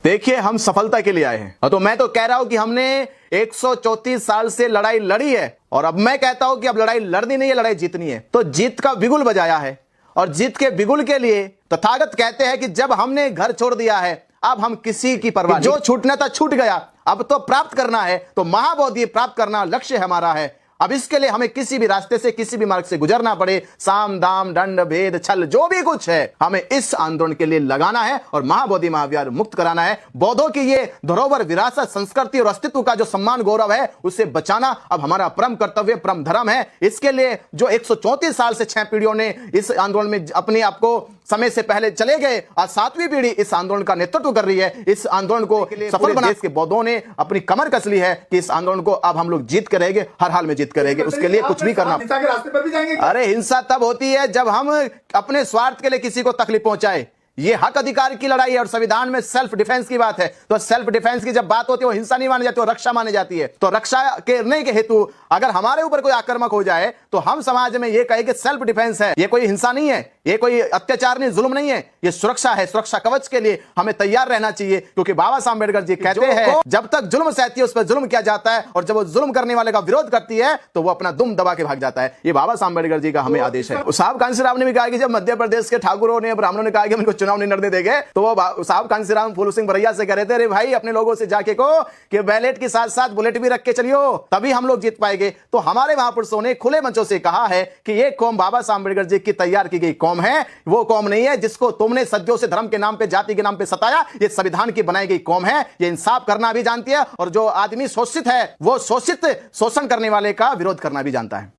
देखिए, हम सफलता के लिए आए हैं। तो मैं तो कह रहा हूं कि हमने 134 साल से लड़ाई लड़ी है और अब मैं कहता हूं कि अब लड़ाई लड़नी नहीं है, लड़ाई जीतनी है। तो जीत का बिगुल बजाया है और जीत के बिगुल के लिए तथागत कहते हैं कि जब हमने घर छोड़ दिया है अब हम किसी की परवाह नहीं। जो छूटना था छूट गया, अब तो प्राप्त करना है। तो महाबोधि प्राप्त करना लक्ष्य हमारा है। अब इसके लिए हमें किसी भी रास्ते से, किसी भी मार्ग से गुजरना पड़े, साम दाम दंड भेद छल जो भी कुछ है, हमें इस आंदोलन के लिए लगाना है और महाबोधि महाविहार मुक्त कराना है। बौद्धों की ये धरोहर, विरासत, संस्कृति और अस्तित्व का जो सम्मान गौरव है उसे बचाना अब हमारा परम कर्तव्य, परम धर्म है। इसके लिए जो 134 साल से 6 पीढ़ियों ने इस आंदोलन में अपने आप को समय से पहले चले गए, आज 7वीं पीढ़ी इस आंदोलन का नेतृत्व कर रही है। इस आंदोलन को सफल बनाने के बौद्धों ने अपनी कमर कस ली है कि इस आंदोलन को अब हम लोग जीत करेंगे, हर हाल में जीत करेंगे। उसके लिए कुछ भी करना। हिंसा के रास्ते पर भी जाएंगे? अरे हिंसा तब होती है जब हम अपने स्वार्थ के लिए किसी को तकलीफ पहुंचाए। ये हक अधिकार की लड़ाई है और संविधान में सेल्फ डिफेंस की बात है। तो सेल्फ डिफेंस की जब बात होती है वो हिंसा नहीं मानी जाती, वो रक्षा मानी जाती है। तो रक्षा करने के हेतु अगर हमारे ऊपर कोई आक्रमक हो जाए तो हम समाज में ये कहे कि सेल्फ डिफेंस है, ये कोई हिंसा नहीं है, ये कोई अत्याचार नहीं, जुल्म नहीं है, ये सुरक्षा है। सुरक्षा कवच के लिए हमें तैयार रहना चाहिए, क्योंकि बाबा साहब अम्बेडकर जी कहते हैं जब तक जुल्म सहती है उस पर जुल्म किया जाता है और जब वो जुल्म करने वाले का विरोध करती है तो वो अपना दुम दबा के भाग जाता है। ये बाबा साहब अम्बेडकर जी का हमें आदेश है। साहब कांशीराम ने भी कहा कि जब मध्य प्रदेश के ठाकुरों ने, ब्राह्मणों ने कहा कि उनको चुनाव नहीं लड़ने देंगे तो वो साहब कांशीराम फूल सिंह बरैया से कह रहे थे, अरे भाई अपने लोगों से जाके को कि बैलेट के साथ साथ बुलेट भी रख के चलियो, तभी हम लोग जीत पाएंगे। तो हमारे महापुरुषों ने खुले मंचों से कहा है कि ये कौम बाबा साहब अम्बेडकर जी की तैयार की गई कौम है, वो कौम नहीं है जिसको तुमने सदियों से धर्म के नाम पे, जाति के नाम पे सताया। ये संविधान की बनाई गई कौम है, ये इंसाफ करना भी जानती है और जो आदमी शोषित है वो शोषित, शोषण करने वाले का विरोध करना भी जानता है।